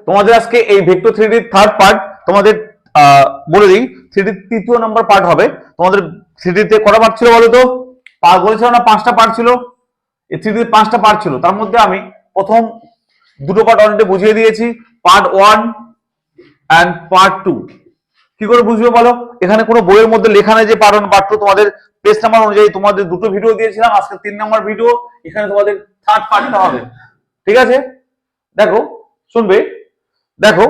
তোমাদের আজকে এই ভেক্টর থ্রিডির থার্ড পার্ট তোমাদের বলে দিই, থ্রিডির তৃতীয় নাম্বার পার্ট হবে। তোমাদের থ্রিডিতে কটা পার্ট ছিল বলো তো? বলেছিলাম না 5টা পার্ট ছিল। এই থ্রিডির 5টা পার্ট ছিল, তার মধ্যে আমি প্রথম দুটো পার্ট অলরেডি বুঝিয়ে দিয়েছি, পার্ট 1 এন্ড পার্ট 2। কি করে বুঝবে বলো? এখানে কোনো বইয়ের মধ্যে লেখা নেই যে পার্ট 1 পার্ট 2। তোমাদের পেজ নাম্বার অনুযায়ী তোমাদের দুটো ভিডিও দিয়েছিলাম, আজকে 3 নাম্বার ভিডিও, এখানে তোমাদের থার্ড পার্টটা হবে। ঠিক আছে, দেখো শুনবে, দেখো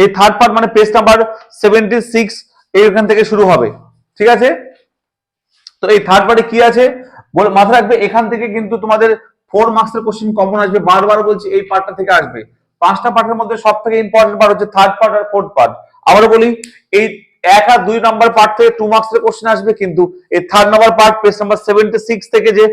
এই থার্ড পার্ট মানে পেজ নাম্বার 76 এইখান থেকে শুরু হবে। ঠিক আছে, তো এই থার্ড পার্টে কি আছে বলে মাথায় রাখবে, এখান থেকে কিন্তু তোমাদের 4 মার্কসের কোশ্চেন কমন আসবে। বারবার বলছি এই পার্টটা থেকে আসবে। 5টা পার্টের মধ্যে সব থেকে ইম্পর্টেন্ট পার্ট হচ্ছে থার্ড পার্ট আর ফোর্থ পার্ট। আবার বলি, এই 1 আর 2 নাম্বার পার্ট থেকে 2 মার্কসের কোশ্চেন আসবে, কিন্তু এই third number part page number 76 থেকে যে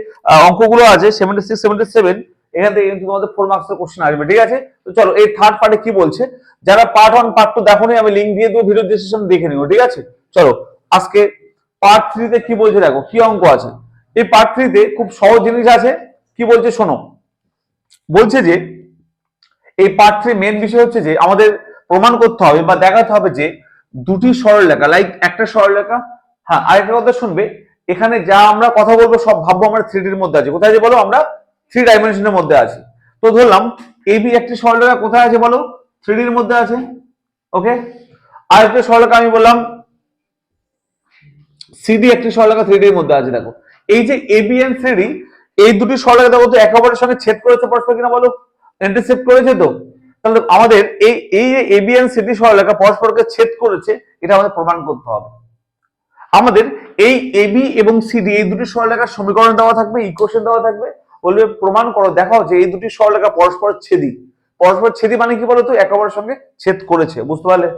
অঙ্কগুলো আছে 76 77 এখান থেকে কিন্তু তোমাদের 4 মার্কসের কোশ্চেন আসবে। ঠিক আছে, তো চলো এই থার্ড পার্টে কি বলছে। যারা পার্ট 1 পার্ট 2 দেখোনি, আমি লিংক দিয়ে দেবো, ভিডিও ডেসক্রিপশন দেখে নিও। ঠিক আছে, চলো আজকে পার্ট 3 তে কি বলছে দেখো, কি অঙ্ক আছে। এই পার্ট 3 তে খুব সহজ জিনিস আছে। কি বলছে শোনো, বলছে যে এই পার্ট 3 মেন বিষয় হচ্ছে যে আমাদের প্রমাণ করতে হবে বা দেখাতে হবে যে দুটি সরলরেখা, লাইক একটা সরলরেখা, হ্যাঁ আরেকটা কথা শুনবে, এখানে যা আমরা কথা বলবো সব ভাববো আমরা 3D এর মধ্যে আছে। কোথায় আছে বলো? আমরা 3 ডাইমেনশনের মধ্যে আছি। তো ধরলাম এবি একটি সরলরেখা কোথায় আছে বলো? 3D এর মধ্যে আছে। ওকে, আরেকটা সরলরেখা আমি বললাম সিডি একটি সরলরেখা 3D এর মধ্যে আছে। দেখো এই যে এবি এন্ড সিডি, এই দুটি সরলরেখা দেখো তো একে অপরের সঙ্গে ছেদ করেছে পরস্পর কিনা বলো? ইন্টারসেক্ট করেছে। তো তাহলে আমাদের এই এই যে এবি এন্ড সিডি সরলরেখা পরস্পরকে ছেদ করেছে, এটা আমাদের প্রমাণ করতে হবে। আমাদের এই এবি এবং সিডি এই দুটি সরলরেখার সমীকরণ দেওয়া থাকবে, ইকুয়েশন দেওয়া থাকবে, বলবে প্রমাণ করো, দেখাও যে এই দুটি সরলরেখা পরস্পর ছেদি। পরস্পর ছেদি মানে কি বলতো? একে অপরের সঙ্গে ছেদ করেছে, বুঝতে পারলে?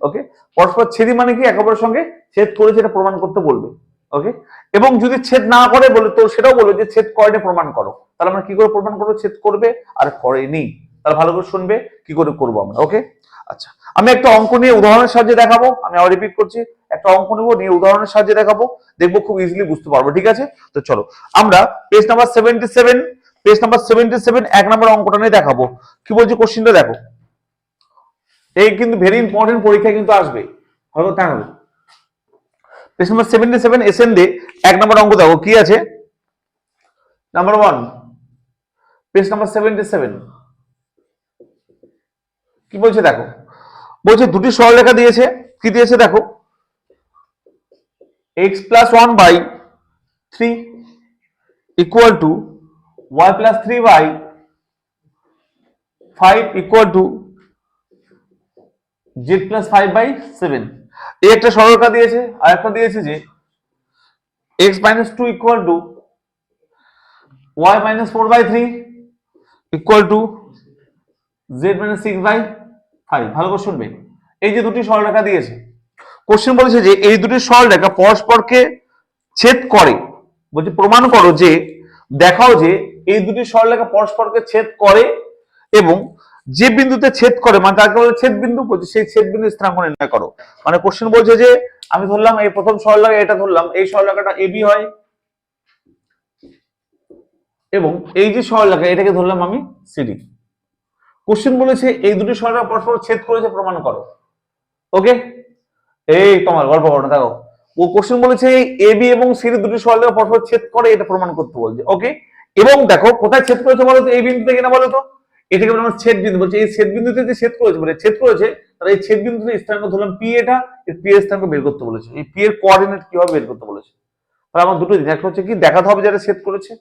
ওকে, পরস্পর ছেদি মানে কি? একে অপরের সঙ্গে ছেদ করেছে, এটা প্রমাণ করতে বলবে। ওকে, এবং যদি ছেদ না করে বলে তো সেটাও বলবে যে ছেদ করেনি প্রমাণ করো। তাহলে আমরা কি করে প্রমাণ করবো ছেদ করবে আর করেনি? তাহলে ভালো করে শুনবে কি করে করবো আমরা। ওকে, আচ্ছা আমি একটা অঙ্ক নিয়ে উদাহরণের সাহায্যে দেখাবো। আমি আবার রিপিট করছি, একটা অঙ্ক নেবো, নিয়ে উদাহরণের সাহায্যে দেখাবো, দেখবো খুব ইজিলি বুঝতে পারবো। ঠিক আছে, তো চলো আমরা পেজ নাম্বার 77, পেজ নাম্বার 77 এক নম্বর অঙ্কটা নিয়ে দেখাবো। কি বলছে কোশ্চেনটা দেখো, এই কিন্তু ভেরি ইম্পর্টেন্ট, পরীক্ষা কিন্তু আসবে, ভালো তাহলে। পেজ নাম্বার 77 এসএন দে এক নম্বর অঙ্ক দেখো কি আছে। নাম্বার 1, পেজ নাম্বার 77 কি বলছে দেখো, বলছে দুটি সরলরেখা দিয়েছে। কি দিয়েছে দেখো, x plus 1 by 3 equal to y plus 3 by 5 equal to z plus 5 by 7। এই একটা সরলরেখা দিয়েছে, আর একটা দিয়েছে যে x minus 2 equal to y minus 4 by 3 equal to z minus 6 by 5। ভালো করে শুনবে, এই যে দুটি সরলরেখা দিয়েছে, কোশ্চেন বলেছে যে এই দুটি সরলরেখা পরস্পরকে ছেদ করে। বলছে প্রমাণ করো যে, দেখাও যে এই দুটি সরলরেখা পরস্পরকে ছেদ করে এবং যে বিন্দুতে ছেদ করে মানে তাকে বলে ছেদ বিন্দু। বলছে সেই ছেদ বিন্দু স্থানাঙ্ক নির্ণয় করো। মানে কোশ্চেন বলছে যে আমি ধরলাম এই প্রথম সরলরেখা, এটা ধরলাম এই সরলরেখাটা এবি হয়, এবং এই যে সরলরেখা এটাকে ধরলাম আমি সিডি। কোশ্চেন বলেছে এই দুটি সরলরেখা পরস্পর ছেদ করেছে, প্রমাণ করো। ওকে, এই তোমার গল্প ঘটনা দেখো, ও কোশ্চেন বলেছে এবি এবং সিডি দুটি সরলরেখা পরস্পর ছেদ করে, এটা প্রমাণ করতে বলছে। ওকে, এবং দেখো কোথায় ছেদ করেছে বলো তো? এই বিন্দু থেকে না বলো তো? এটাকে আমরা ছেদ বিন্দু বলছে। এই ছেদ বিন্দুতে যে ছেদ করেছে মানে ছেদ করেছে, তাহলে এই ছেদ বিন্দুতে স্থানাঙ্ক ধরলাম পি, এটা এই পি এর স্থানাঙ্ক বের করতে বলেছে। এই পি এর কোঅর্ডিনেট কিভাবে বের করতে বলেছে? তাহলে আমার দুটো জিনিস, একটা হচ্ছে কি দেখাতে হবে যে এটা ছেদ করেছে,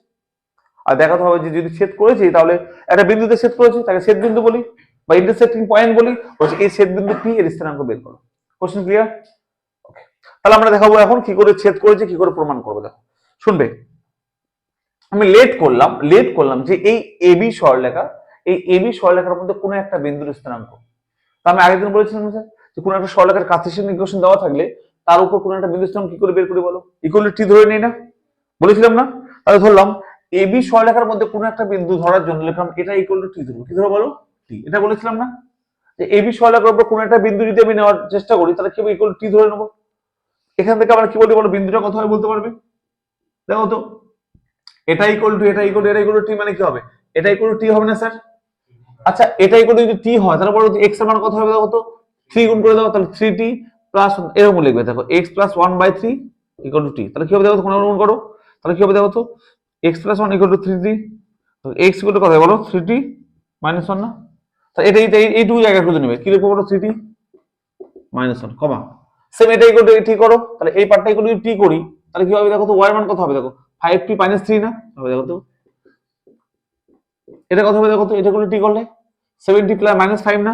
আর দেখাতে হবে যে যদি ছেদ করেছে তাহলে একটা বিন্দুতে ছেদ করেছে, তাকে ছেদ বিন্দু বলি বা ইন্টারসেক্টিং পয়েন্ট বলি। বলছে এই ছেদ বিন্দু পি এর স্থানাঙ্ক বের করো। Question clear? ওকে, তাহলে আমরা দেখাবো এখন কি করে ছেদ করেছে, কি করে প্রমাণ করবো। দেখো শুনবে, আমি লেট করলাম যে এই এবি সরলরেখা, এই এবি সরলরেখার মধ্যে কোনো একটা বিন্দুর স্থানাঙ্ক। তা আমি আগের দিন বলেছিলাম যে কোনো একটা সরলরেখার কার্টেসিয়ান ইকুয়েশন দেওয়া থাকলে তার উপর কোনো একটা বিন্দু স্থানাঙ্ক কি করে বের করি বলো? ইকুয়াল টি ধরে নেই না, বলেছিলাম না? তাহলে ধরলাম এবি সরলরেখার মধ্যে কোনো একটা বিন্দু ধরার জন্য লিখলাম এটা ইকুয়াল টু টি ধরবো। কি ধরো বলো? টি। এটা বলেছিলাম না যে এবি সরলরেখার উপর কোনো একটা বিন্দু যদি আমি নেওয়ার চেষ্টা করি তাহলে কি ইকুয়াল টু টি ধরে নেবো। এখান থেকে আমরা কি বলি বলো? বিন্দুটা কত হয় বলতে পারবে? দেখো তো, এটা ইকুয়াল টু এটা ইকুয়াল টু এটা ইকুয়াল টু টি মানে কি হবে? এটা ইকুয়াল টু টি হবে না স্যার? আচ্ছা এটাই করে যদি টি হয় তাহলে বলো এক্স এর মান কত হবে দেখো তো 3 গুণ করে দাও তাহলে 3t প্লাস এরকম লিখবে দেখো x প্লাস 1/3 ইকুয়াল টু টি তাহলে কি হবে দেখো তো গুণ করো তাহলে কি হবে দেখো তো x plus 1 equal to 3t তো x ইকুয়াল টু কত বলো 3t মাইনাস 1 না তাহলে এটা এইটুকু জায়গা খুঁজে নেবে কি লিখবো বলো 3t মাইনাস 1 কমা সেম এটা ইকুয়াল টু টি করো তাহলে এই পার্টটা ইকুয়াল টু টি করি তাহলে কি হবে দেখো তো y এর মান কত হবে দেখো 5t মাইনাস 3 না হবে দেখো তো এটা কত হবে দেখো তো এটা করলে টি করলে 70 প্লাস মাইনাস 5 না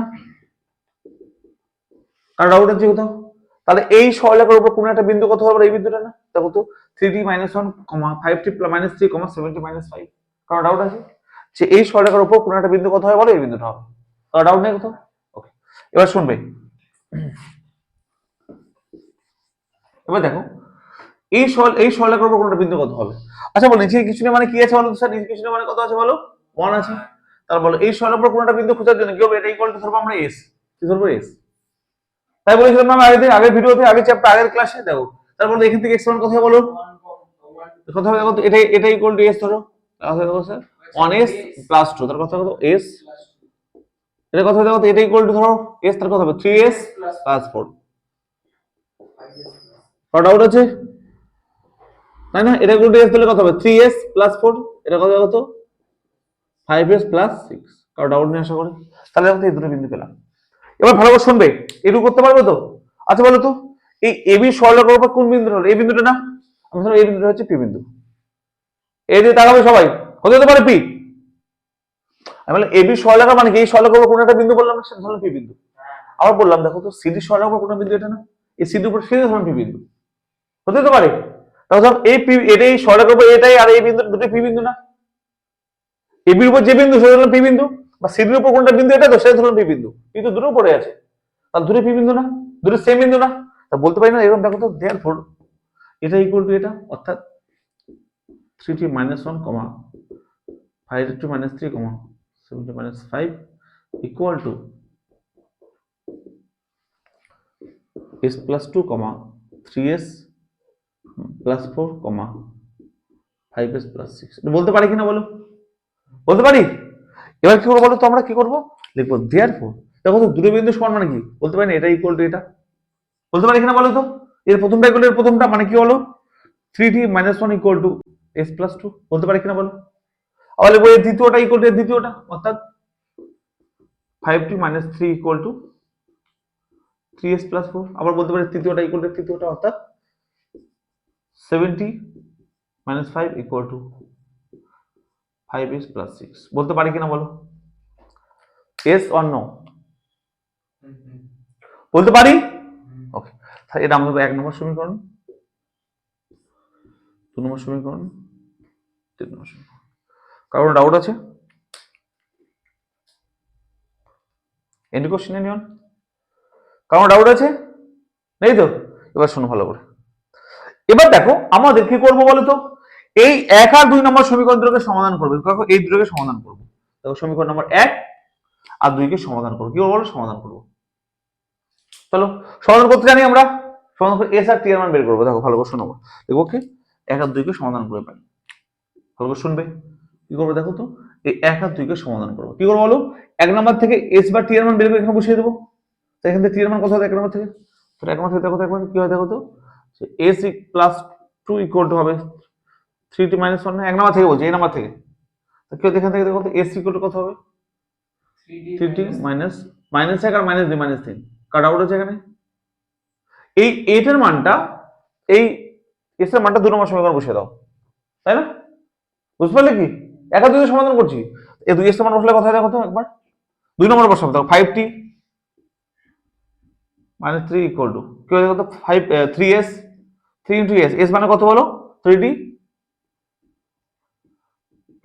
কারণ ডাউট আছে কোথাও তাহলে এই সরলরেখার উপর কোন একটা বিন্দু কত হবে এই বিন্দুটা না দেখো তো 3t minus 1 5t minus 3 70 minus 5 কারণ ডাউট আছে যে এই সরলরেখার উপর কোন একটা বিন্দু কত হবে বলো এই বিন্দুটা হবে কারণ ডাউট নেই কোথাও ওকে এবার শুনবে এবার দেখো এই সরলরেখার উপর কোন একটা বিন্দু কত হবে আচ্ছা বল নিচে কিছু মানে কি আছে বলো স্যার নিচে কিছু মানে কত আছে বলো 1 আছে তাহলে বলো এই সরলরেখার উপর কোন একটা বিন্দু খোঁজার জন্য কি হবে এটা ইকুয়াল টু ধরবো আমরা s কি ধরবো s তাই বলেছিলাম না আগের ভিডিওতে আগে চ্যাপ্টার আগের ক্লাসে দেখো তারপর এখান থেকে x1 কথা বলো কথা হবে দেখো এটা ইকুয়াল টু s ধরো তাহলে দেখো স্যার 1s প্লাস 2 তার কথা কত s এটা কথা দেখো এটা ইকুয়াল টু ধরো s তার কথা হবে 3s প্লাস 4 কত আউট আছে তাই না এটা ইকুয়াল টু s দিলে কত হবে 3s প্লাস 4 এটা কত কত 5s প্লাস 6 কত আউট নিয়ে আশা করি তাহলে দেখো এই দুটো বিন্দু পেলাম এবার ভালো করে শুনবে এটুকু করতে পারবে তো আচ্ছা বলো তো এই এবি সরলরেখার উপর কোন বিন্দু হলো এই বিন্দুটা না আমি ধরো এই বিন্দুটা হচ্ছে পি বিন্দু এই যে তাকাবে সবাই হতে পারে পি আমি বললাম এবি সরলরেখা মানে কি এই সরলরেখার উপর কোন একটা বিন্দু বললাম সেটা ধরলাম পি বিন্দু আবার বললাম দেখো তো সিডি সরলরেখার উপর কোন বিন্দু এটা না এই সিডির উপর সেটা ধরলাম পি বিন্দু হতে পারে তাহলে ধর এই পি এটাই সরলরেখার উপর এটাই আর এই বিন্দু দুটো পি বিন্দু না এবির উপর যে বিন্দু সেটা ধরলাম পি বিন্দু বা সিডির উপর কোনটা বিন্দু এটা তো সেটা ধরলাম পি বিন্দু কিন্তু দুটো পড়ে আছে তাহলে দুটো পি বিন্দু না দুটো সেম বিন্দু না তা বলতে পারি না এরকম দেখো তো দেয়ারফর এটা ইকুয়াল টু এটা অর্থাৎ 3t minus 1 5t minus 3 70 minus 5 equal to s plus 2 3s plus 4 5s plus 6 বলতে পারি কিনা বলো বলতে পারি এবার কি করবো বলো তো আমরা কি করবো লিখবো দেয়ারফর দেখো তো দুটো বিন্দু সমান মানে কি বলতে পারি না এটা ইকুয়াল টু এটা বলতে পারি কিনা বলো তো এর প্রথমটা ইকুয়াল এর প্রথমটা মানে কি হলো 3t minus 1 equal to s plus 2 বলতে পারি কিনা বলো আবার লিখবো এর দ্বিতীয়টা ইকুয়াল টু এর দ্বিতীয়টা অর্থাৎ 5t minus 3 equal to 3s plus 4 আবার বলতে পারি তৃতীয়টা ইকুয়াল টু তৃতীয়টা অর্থাৎ 70 minus 5 equal to 5s plus 6 বলতে পারি কিনা বলো yes or no বলতে পারি ওকে তাহলে এটা আমাদের 1 নম্বর সমীকরণ 2 নম্বর সমীকরণ 3 নম্বর সমীকরণ কারণ ডাউট আছে এন্ড কোশ্চেন এনিওয়ান কারণ ডাউট আছে নেই তো এবার শোনো ভালো করে এবার দেখো আমাদের কি করব বলো তো এই 1 আর 2 নম্বর সমীকরণ দুটোকে সমাধান করবে দেখো এই দুটোকে সমাধান করব দেখো সমীকরণ নম্বর 1 আর 2 কে সমাধান করব কি বলো সমাধান করব চলো সমাধান করতে জানি আমরা সমাধান করে s আর t এর মান বের করব দেখো ভালো করে শোনো দেখো কি 1 আর 2 কে সমাধান করে পাই ভালো করে শুনবে কি করব দেখো তো এই 1 আর 2 কে সমাধান করব কি করব বলো 1 নাম্বার থেকে s বা t এর মান বের করে এখানে বসিয়ে দেব তো এখান থেকে t এর মান কত হবে 1 নাম্বার থেকে তো 1 নাম্বার থেকে দেখো একবার কি হয় দেখো তো s প্লাস 2 ইকুয়াল টু হবে 3t minus 1 না 1 নাম্বার থেকে বলছি এই নাম্বার থেকে তো কি এখান থেকে দেখো তো s ইকুয়াল টু কত হবে 3t মাইনাস 1 আর মাইনাস 2 মাইনাস 3 কাট আউট আছে এখানে এই 8 এর মানটা এই s এর মানটা 2 নম্বর সমীকরণ বসিয়ে দাও তাই না বুঝতে পারলে কি 1 আর 2 এর সমাধান করছি এই 2 s এর মান বসালে কথা দেখো তো একবার 2 নম্বর বসাবো দেখো 5t minus 3 equal to কি হবে দেখো তো 3s 3 into s s মানে কত বলো 3t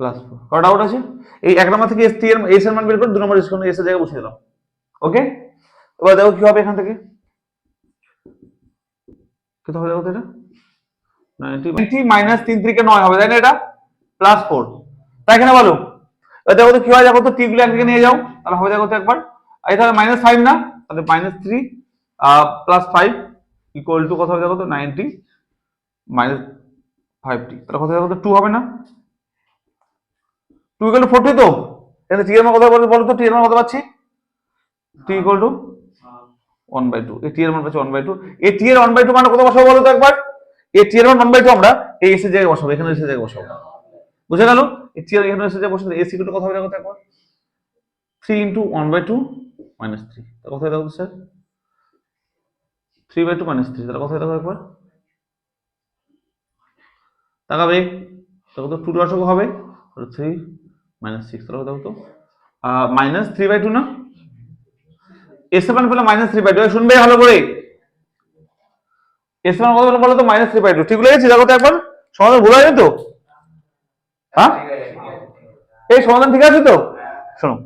প্লাস 4 কত আউট আছে এই 1 নম্বর থেকে s এর মান বের করে 2 নম্বর s এর জায়গায় বসিয়ে দিলাম ওকে এবার দেখো কি হবে এখান থেকে কত হবে দেখো তো এটা 90 মাইনাস 3 থেকে 9 হবে তাই না এটা প্লাস 4 তাই এখানে বলো এবার দেখো তো কি হয় দেখো তো t গুলো একদিকে নিয়ে যাও তাহলে হবে দেখো তো একবার এই তাহলে -5 না তাহলে -3 প্লাস 5 ইকুয়াল টু কত হবে দেখো তো 90 মাইনাস 5t তাহলে কত দেখো তো 2 হবে না 2 ইকুয়াল টু 40 তো এখানে টি এর মান কত বলো তো, টি এর মান কত পাচ্ছি, টি ইকুয়াল টু 1/2। এই টি এর মান পাচ্ছি 1/2। এই টি এর 1/2 মানে কত বসাবো বলো তো একবার, এই টি এর মান 1/2 আমরা এই এস এর জায়গায় বসাবো, এখানে এস এর জায়গায় বসাবো, বুঝে গেল? এই টি এর এখানে এস এর জায়গায় বসাবো, এস ইকুয়াল টু কত হবে দেখো তো একবার, 3 ইনটু 1/2 মাইনাস 3, তাহলে কত হয় দেখো স্যার, 3/2 মাইনাস 3, তাহলে কত হয় দেখো একবার, তাকাবে দেখো তো, 2 দশক হবে 3 মাইনাস 6, তাহলে দেখো তো মাইনাস 3/2 না, এস এর মান পেলাম মাইনাস 3/2, শুনবে ভালো করে, এস এর মান কত বলো তো, মাইনাস 3/2, ঠিক বলে গেছি দেখো তো একবার, সমাধান ভুল হয়নি তো, হ্যাঁ এই সমাধান ঠিক আছে তো, শোনো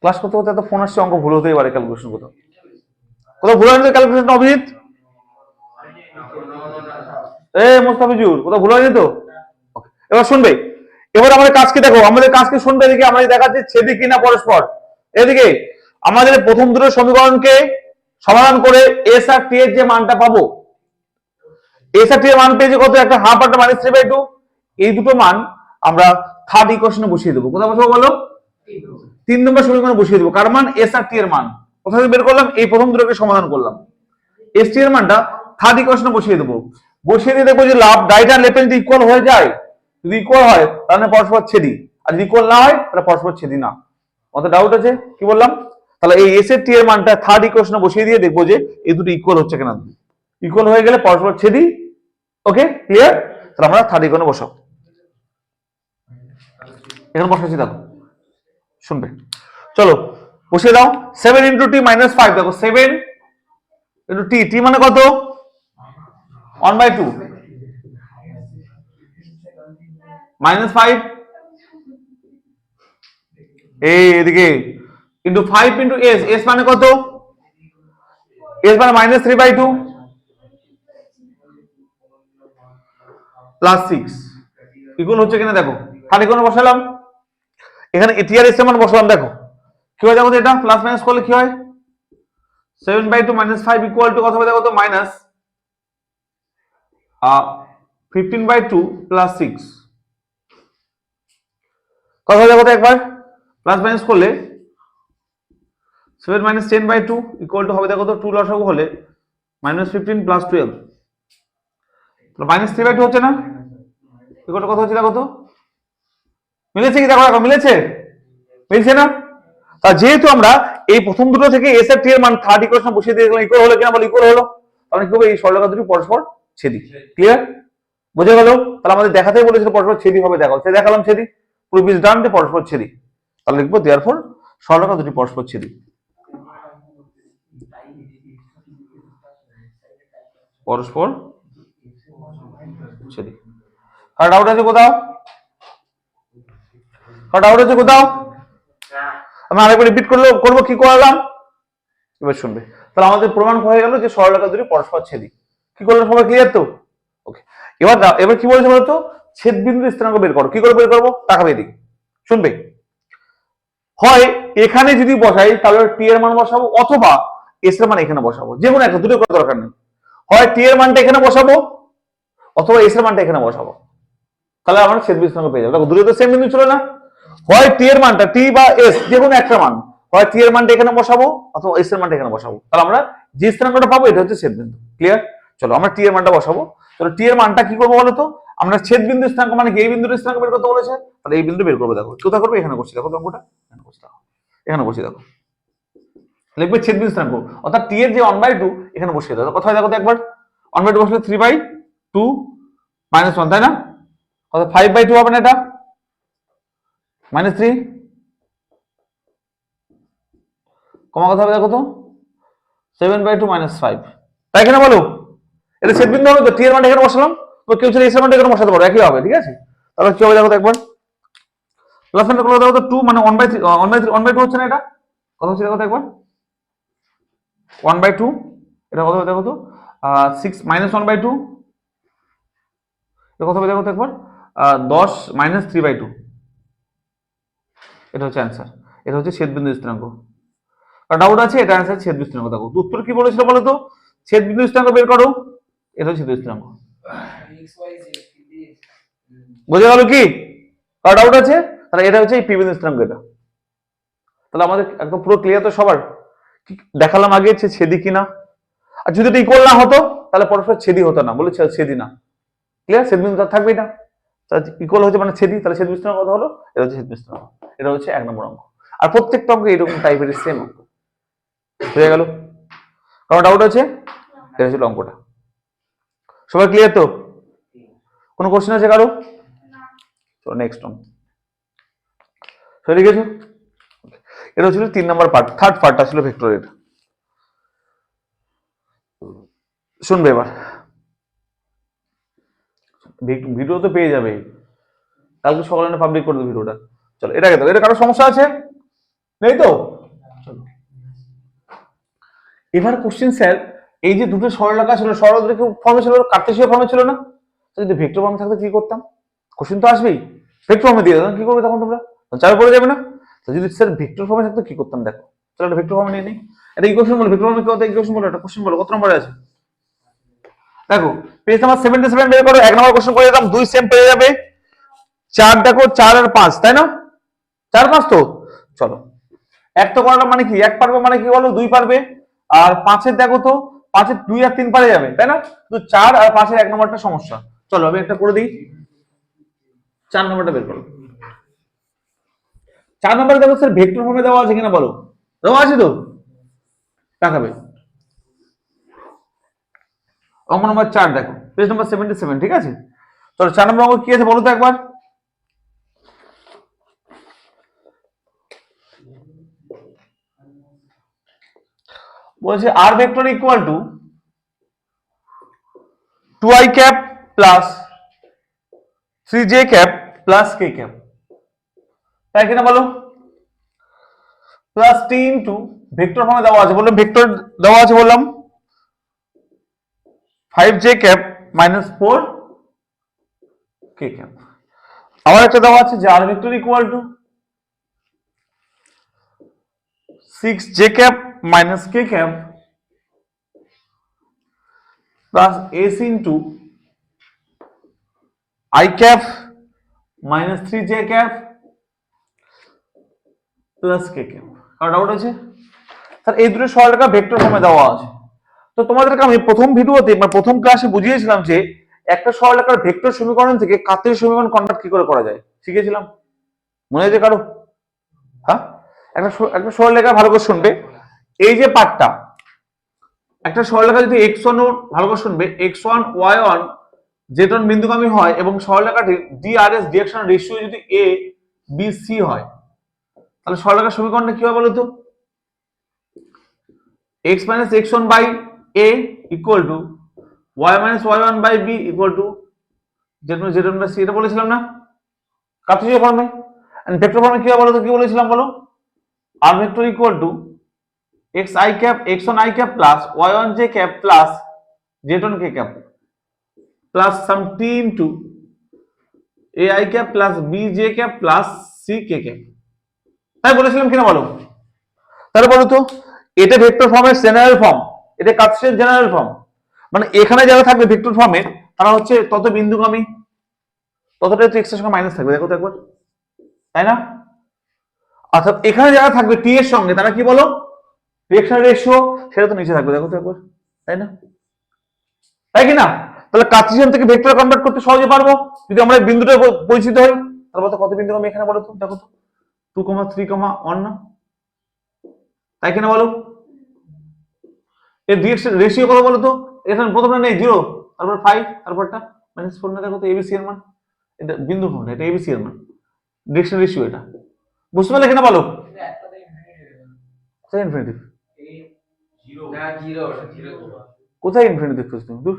ক্লাস করতে করতে এত ফোন আসছে, অঙ্ক ভুল হতেই পারে, ক্যালকুলেশন কোথাও কোথাও ভুল হয়নি তো, ক্যালকুলেশন অভিজিৎ, মোস্তাফিজুর কোথাও ভুল হয়নি তো, এবার শুনবে, এবার আমাদের কাজকে দেখো, আমাদের কাজকে শুনবে, এদিকে আমাদের দেখাচ্ছে ছেদি কিনা পরস্পর, এদিকে আমাদের প্রথম দুটো সমীকরণকে সমাধান করে এস আর টি এর যে মানটা পাবো, এস আর টি এর মান পেয়েছে কত, একটা হাফ আর একটা মাইনাস 3/2, এই দুটো মান আমরা থার্ড ইকুয়েশনে বসিয়ে দেবো, কোথায় বসাবো বলো, 3 নম্বর সমীকরণে বসিয়ে দেবো, কার মান, এস আর টি এর মান, কোথা থেকে বের করলাম, এই প্রথম দুটোকে সমাধান করলাম, এস টি এর মানটা থার্ড ইকুয়েশনে বসিয়ে দেবো, বসিয়ে দিয়ে দেখবো যে লাভ রাইট আর লেফট যদি ইকুয়াল হয়ে যায়, যদি ইকুয়াল হয় তাহলে পরস্পর ছেদি, আর যদি ইকুয়াল না হয় তাহলে পরস্পর ছেদি না, কত ডাউট আছে কি বললাম, তাহলে এই এস এর টি এর মানটা থার্ড ইকুয়েশনে বসিয়ে দিয়ে দেখবো যে এই দুটো ইকুয়াল হচ্ছে কিনা, ইকুয়াল হয়ে গেলে পরস্পর ছেদি, ওকে ক্লিয়ার, তাহলে আমরা থার্ড ইকুয়েশনে বসাবো, এখানে বসাচ্ছি দেখো, শুনবে, চলো বসিয়ে দাও, 7 ইন্টু টি মাইনাস 5, দেখো 7 ইন্টু টি, টি মানে কত, 1/2 মাইনাস 5, এই এদিকে ইন্টু 5 ইন্টু এস, এস মানে কত, এস মানে মাইনাস 3/2 প্লাস 6, ইকুয়াল হচ্ছে কিনা দেখো, তাহলে এখানে বসালাম, এখানে এটি আর এস এর মান বসালাম, দেখো কি হয় দেখো, এটা প্লাস মাইনাস করলে কি হয়, 7/2 মাইনাস 5 ইকুয়াল টু কত হবে দেখো তো, মাইনাস 15/2 প্লাস 6, কত হবে দেখো তো একবার, প্লাস মাইনাস করলে 7 মাইনাস 10/2 ইকুয়াল টু হবে দেখো তো, 2 লসাগু হলে মাইনাস 15 প্লাস 12, মাইনাস 3/2 হচ্ছে না, ইকুয়াল টু কত হচ্ছে দেখো তো, মিলেছে কি দেখো, দেখো মিলেছে, মিলছে না, তা যেহেতু আমরা এই প্রথম দুটো থেকে এস আর টি এর মান থার্ড ইকুয়েশন বসিয়ে দিয়ে দেখলাম ইকুয়াল হলো কিনা, বলে ইকুয়াল হলো, তাহলে কি হবে, এই সরলরেখা দুটি পরস্পর ছেদি, ক্লিয়ার, বুঝে গেল, তাহলে আমাদের দেখাতেই বলেছিল পরস্পর ছেদি হবে, দেখো সে দেখালাম ছেদি, পুরো পিস ডান দিয়ে পরস্পর ছেদি, তাহলে লিখবো দেয়ারফর সরলরেখা দুটি পরস্পর ছেদি, পরস্পর ছেদি, কার ডাউট আছে কোথাও, কার ডাউট আছে কোথাও, আমি আরেকবার রিপিট করবো কি করলাম, এবার শুনবে, তাহলে আমাদের প্রমাণ হয়ে গেল যে সরলরেখা দুটি পরস্পর ছেদি, কি করলো সবাই ক্লিয়ার তো, ওকে, এবার কি বলেছে বলতো, ছেদ বিন্দুর স্থানাঙ্ক বের করো, কি করে বের করবো, তাকাবে এদিকে, শুনবে, হয় এখানে যদি বসাই তাহলে টি এর মান বসাবো, অথবা এস এর মান এখানে বসাবো, যে কোনো একটা, দুটো করার দরকার নেই, হয় টি এর মানটা এখানে বসাবো অথবা এস এর মানটা এখানে বসাবো, তাহলে আমরা ছেদ বিন্দু পেয়ে যাবো, দেখো দুটো তো সেম বিন্দু ছিল না, হয় টি এর মানটা, টি বা এস যে কোনো একটা মান, হয় টি এর মানটা এখানে বসাবো অথবা এস এর মানটা এখানে বসাবো, তাহলে আমরা যে স্থানাঙ্কটা পাবো এটা হচ্ছে ছেদ বিন্দু, ক্লিয়ার, চলো আমরা টি এর মানটা বসাবো, চলো টি এর মানটা কি করবো বলো তো, আমরা ছেদ বিন্দু স্থানাঙ্ক মানে এই বিন্দুর স্থানাঙ্ক বের করতে বলেছে, তাহলে এই বিন্দু বের করবো, দেখো কোথায় করবো, এখানে করছি দেখো অঙ্কটা, এখানে করছি দেখো, এখানে বসিয়ে দেখো, লিখবে ছেদ বিন্দু স্থানাঙ্ক, অর্থাৎ টি এর যে 1/2 এখানে বসিয়ে দাও, কোথায় দেখো তো একবার, 1/2 বসলে 3/2 মাইনাস 1, তাই না, কত 5/2 হবে না এটা, -3, কমা কথা হবে দেখো তো, 7/2 -5, তাই কিনা বলো, এটা ছেদ বিন্দু হবে তো, টি এর মান এখানে বসালাম, তো কেউ চাইলে এস এর মান এখানে বসাতে পারো, একই হবে, ঠিক আছে, তাহলে কি হবে দেখো তো একবার, প্লাস মাইনাস করলে দেখো তো 2 মানে 1/3 1/2 হচ্ছে না, এটা কত হচ্ছে দেখো তো একবার, 1/2, এটা কত হবে দেখো তো, 6 -1/2, এটা কত হবে দেখো তো একবার, 10 -3/2, এটা হচ্ছে অ্যান্সার, এটা হচ্ছে ছেদ বিন্দু স্থানাঙ্ক, ডাউট আছে, এটা অ্যান্সার ছেদ বিন্দু স্থানাঙ্ক, দেখো উত্তর কি বলেছিল বলো তো, ছেদ বিন্দু স্থানাঙ্ক বের করো, এটা হচ্ছে ছেদ বিন্দু স্থানাঙ্ক, বোঝা গেল কি, কার ডাউট আছে, তাহলে এটা হচ্ছে এই পি বিন্দু স্থিরাঙ্ক এটা। তাহলে আমাদের একদম পুরো ক্লিয়ার তো সবার? দেখালাম আগে যে ছেদি কিনা, আর যদি এটা ইকুয়াল না হতো তাহলে পরস্পর ছেদি হতো না, বলে ছেদি না, ক্লিয়ার? ছেদ বিন্দু থাকবেই না, ইকুয়াল হচ্ছে মানে ছেদি, তাহলে ছেদ বিস্তার কত হলো? এটা হচ্ছে ছেদ বিস্তার। এটা হচ্ছে 1 নম্বর অঙ্ক। আর প্রত্যেকটা অঙ্ক এরকম টাইপের সেম অঙ্ক হয়ে গেল। কারণ ডাউট আছে? এটা হচ্ছে অঙ্কটা। সবাই ক্লিয়ার তো? কোনো কোশ্চেন আছে কারো? চলো নেক্সট অঙ্ক। সরি গেছো? এটা ছিল 3 নম্বর পার্ট, থার্ড পার্টটা ছিল ভেক্টরের। শুনবে এবার, ভিডিও তো পেয়ে যাবে, কালকে সকালে পাবলিক করে দেবে ভিডিওটা। চলো এটাকে দাও। এটা কারো সমস্যা আছে? নেই তো? এবার কোশ্চেন স্যার, এই যে দুটো সরলরেখা ছিল, সরলরেখা ফর্মে ছিল, কার্তেশীয় ফর্মে ছিল না? যদি ভেক্টর ফর্মে থাকতে কি করতাম? কোশ্চেন তো আসবেই, ভেক্টর ফর্মে দিয়ে দাও, কি করবে তখন তোমরা? চাপে পড়ে যাবে না? তো যদি স্যার ভেক্টর ফর্মে থাকতে কি করতাম দেখো। চলো একটা ভেক্টর ফর্মে নিয়ে নিই। এটা ইকুয়েশন বলো, ভেক্টর ফর্মে কি হতো ইকুয়েশন বলো, একটা কোশ্চেন বলো, কত নম্বরে আছে? দেখো পেজ নাম্বার 77 বের করো, 1 নম্বর কোশ্চেন করে দিলাম, 2 সেম পেয়ে যাবে। 4 দেখো, 4 আর 5, তাই না? 4 5 তো চলো এক তো করালাম, মানে কি 1 পারবে, মানে কি বলো 2 পারবে। আর 5-এর দেখো তো, 5-এর 2 আর 3 পারে যাবে, তাই না? তো 4 আর 5-এর 1 নম্বরটা সমস্যা। চলো আমি একটা করে দিই, 4 নম্বরটা বের করো। 4 নম্বরে দেখো স্যার ভেক্টর ফর্মে দেওয়া আছে কিনা বলো, দেওয়া আছে তো? দেখাবে। অঙ্ক নম্বর 4 দেখো, পেজ নম্বর 77, ঠিক আছে? চলো 4 নম্বর অঙ্ক কি আছে বলো তো একবার। বলছে R vector equal to 2i cap plus 3j cap plus k cap, তাই কিনা বলো? প্লাস t ইনটু ভেক্টর ফর্মে দেওয়া আছে, বললাম ভেক্টর দেওয়া আছে, বললাম 5j cap minus 4k cap. আবার একটা দেওয়া আছে যে R vector equal to 6j cap minus k cap plus s into i cap minus 3j cap plus k cap. কারণ ডাউট আছে স্যার এই দুটো সরলরেখা ভেক্টর ফর্মে দেওয়া আছে। তো তোমাদেরকে আমি প্রথম ভিডিওতে বা প্রথম ক্লাসে বুঝিয়েছিলাম যে একটা সরলরেখার ভেক্টর সমীকরণ থেকে কার্তেশীয় সমীকরণ কনভার্ট কি করে করা যায়, শিখেছিলাম, মনে আছে কারো? হ্যাঁ, একটা সরলরেখা ভালো করে শুনবে। এই যে পার্টটা, একটা সরলরেখা যদি x1 ভালো করে শুনবে, x1 y1 z1 বিন্দুগামী হয় এবং সরলরেখাটি DRS ডিরেকশন রেশিও যদি a b c হয়, তাহলে সরলরেখার সমীকরণটা কি হবে বলো তো? x minus x1 by a equal to y minus y1 by b equal to z1 by c, এটা বলেছিলাম না কার্তেশীয় ফর্মে। এন্ড ভেক্টর ফর্মে কি হবে বলো তো, কি বলেছিলাম বলো? r vector equal two xi cap x1 i cap plus y1 j cap plus z1 k cap plus some t into ai cap plus b j cap plus c k cap, তাই বলেছিলাম কিনা বলো? তাহলে বলো তো এটা vector ফর্মের general form, এটা কার্তেশিয়ান জেনারেল ফর্ম, মানে এখানে যারা থাকবে ভেক্টর ফর্মের তারা হচ্ছে তত বিন্দুগামী, ততটাই তো এক্স এর সঙ্গে মাইনাস থাকবে, দেখো তো একবার, তাই না? অর্থাৎ এখানে যারা থাকবে টি এর সঙ্গে তারা কি বলো, ডিরেকশন রেশিও সেটা তো নিচে থাকবে, দেখো তো একবার, তাই না? তাই কি না? তাহলে কার্তেশিয়ান থেকে ভেক্টর কনভার্ট করতে সহজে পারবো যদি আমরা বিন্দুটা পরিচিত হই। তারপর তো কত বিন্দুগামী এখানে বলো তো, দেখো তো 2, 3, 1 না, তাই কিনা বলো? এর ডিরেকশন রেশিও কত বলো তো? এখানে প্রথমটা নেই 0, তারপর 5, তারপরটা -4 না, দেখো তো এবিসি এর মান, এটা বিন্দু ফর্মে, এটা এবিসি এর মান, ডিরেকশন রেশিও এটা, বুঝতে পারলে কিনা বলো? কোথায় ইনফিনিটিভ? কোথায় ইনফিনিটিভ খুঁজছো তুমি? দূর।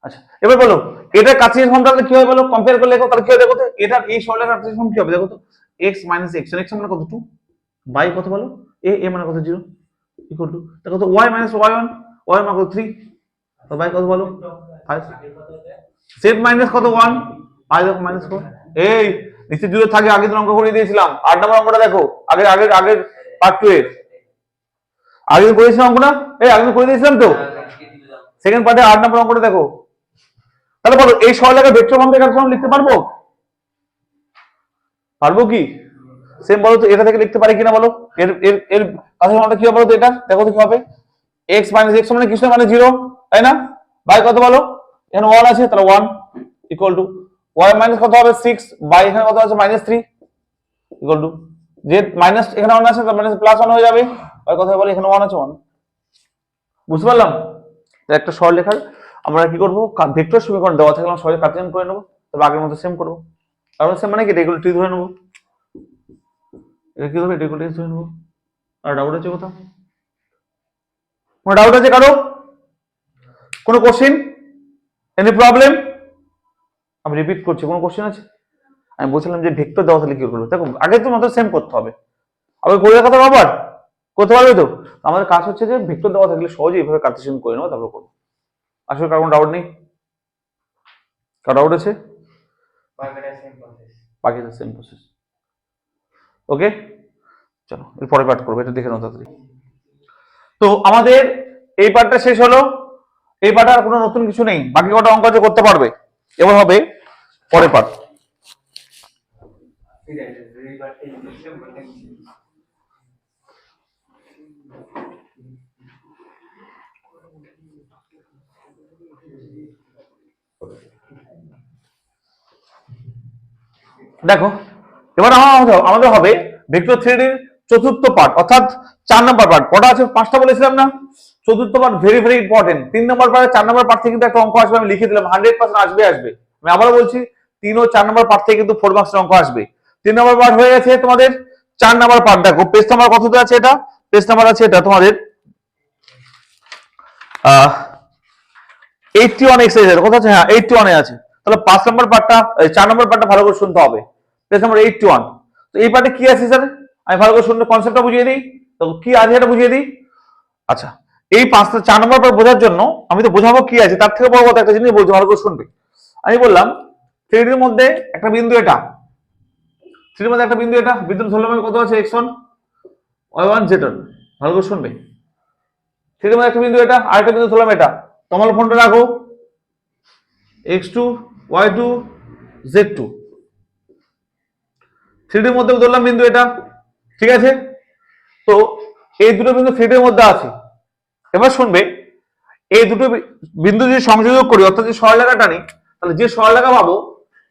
আচ্ছা এবার বলো এটা কার্তেশিয়ান ফর্ম তাহলে কি হবে বলো, কম্পেয়ার করে লেখো, তাহলে কি হবে দেখো তো, এটা এই সরলরেখার কার্তেশিয়ান ফর্ম কি হবে দেখো তো, x minus x মানে কত 2 বাই কত বলো a মানে কত 0 ইকুয়াল টু দেখো তো y minus y1 মানে কত 3, তো বাই কত বলো 5, z মাইনাস কত 1 আর দেখো -4, এই নিচে জুড়ে থাকে, আগে তো অঙ্ক করে দিয়েছিলাম 8 নম্বর অঙ্কটা দেখো, আগের পার্ট 2 এর আগে করেছিলাম অঙ্কটা, এই আগে করে দিয়েছিলাম তো, সেকেন্ড পার্টে 8 নম্বর অঙ্কটা দেখো। তাহলে বলো এই সরলরেখার ভেক্টর ফর্ম থেকে ফর্ম লিখতে পারবো কি? সেম বলো তো, এটা থেকে লিখতে পারি কিনা বলো, এর এর এর কাছে কি হবে বলো তো, এটা দেখো তো কি হবে, x মাইনাস x মানে কিছু মানে 0, তাই না? বাই কত বলো, এখানে 1 আছে, তাহলে 1 ইকুয়াল টু y মাইনাস কত হবে 6 বাই এখানে কত আছে -3 ইকুয়াল টু যে মাইনাস এখানে 1 আছে, তার মানে প্লাস 1 হয়ে যাবে, বাই কত হবে বলো, এখানে 1 আছে 1। বুঝতে পারলাম? একটা সরলরেখার আমরা কি করব, ভেক্টর সমীকরণ দেওয়া থাকলে আমরা সহজে কার্টেসিয়ান করে নেব, তবে আগের মতো সেম করব। তারপর সেম মানে কি, এগুলো টি ধরে নেব, এটা কি হবে, এগুলো টি ধরে নেব। আর ডাউট আছে কোথাও? কোনো ডাউট আছে কারো? কোনো কোশ্চেন, এনি প্রবলেম? আমি রিপিট করছি, কোনো কোশ্চেন আছে? আমি বলছিলাম যে ভেক্টর দেওয়া থাকলে কি করবো, দেখো আগে তো মতো সেম করতে হবে, আবার করে কথা আবার করতে পারবে তো। আমাদের কাজ হচ্ছে যে ভেক্টর দেওয়া থাকলে সহজে এইভাবে কার্টেসিয়ান করে নেবো, তারপর করবো। আসলে কারো কোনো ডাউট নেই? কারো ডাউট আছে? বাকি সেম প্রসেস। ওকে, চলো এর পরে পার্ট করবো, এটা দেখে নাও তাড়াতাড়ি। তো আমাদের এই পার্টটা শেষ হলো, এই পার্টে আর কোনো নতুন কিছু নেই, বাকি কটা অঙ্ক আছে করতে পারবে। এবার হবে পরের পার্ট। দেখো এবার আমাদের হবে ভেক্টর থ্রিডির চতুর্থ পার্ট, অর্থাৎ 4 নম্বর পার্ট। কটা আছে? 5টা বলেছিলাম না? চতুর্থ পার্ট ভেরি ভেরি ইম্পর্টেন্ট। 3 নম্বর পার্ট 4 নম্বর পার্ট থেকে কিন্তু একটা অঙ্ক আসবে, আমি লিখে দিলাম, 100% আসবে। আমি আবারও বলছি, 3 ও 4 নম্বর পার্ট থেকে কিন্তু 4 মার্কসের অঙ্ক আসবে। 3 নম্বর পার্ট হয়ে গেছে তোমাদের, 4 নম্বর পার্ট দেখো পেজ নাম্বার কততে আছে, এটা পেজ নাম্বার আছে এটা তোমাদের 81 এক্সারসাইজ কত আছে, হ্যাঁ 81 এ আছে। তাহলে 5 নম্বর পার্টটা 4 নম্বর পার্টটা ভালো করে শুনতে হবে, পেজ নাম্বার 81। তো এই পার্টে কি আছে স্যার, আমি ভালো করে শুনতে কনসেপ্টটা বুঝিয়ে দিই, তো কি আছে এটা বুঝিয়ে দিই। আচ্ছা, এই 4 নম্বর পার্ট বোঝার জন্য আমি তো বোঝাবো কি আছে, তার থেকে বড় কথা একটা জিনিস বলছি, ভালো করে শুনবে। আমি বললাম থ্রিডির মধ্যে একটা বিন্দু এটা, থ্রিডির মধ্যে একটা বিন্দু এটা, বিন্দুর ধরলাম কত আছে x1 y1 z1, ভালো করে শুনবে। থ্রিডির মধ্যে একটা বিন্দু এটা, আরেকটা বিন্দু ধরলাম এটা, তোমার ফোনটা রাখো x2 y2 z2, থ্রিডির মধ্যে ধরলাম বিন্দু এটা, ঠিক আছে? তো এই দুটো বিন্দু থ্রিডির মধ্যে আছে। এবার শুনবে, এই দুটো বিন্দু যদি সংযোগ করি, অর্থাৎ যে সরলরেখা টানি, তাহলে যে সরলরেখা পাবো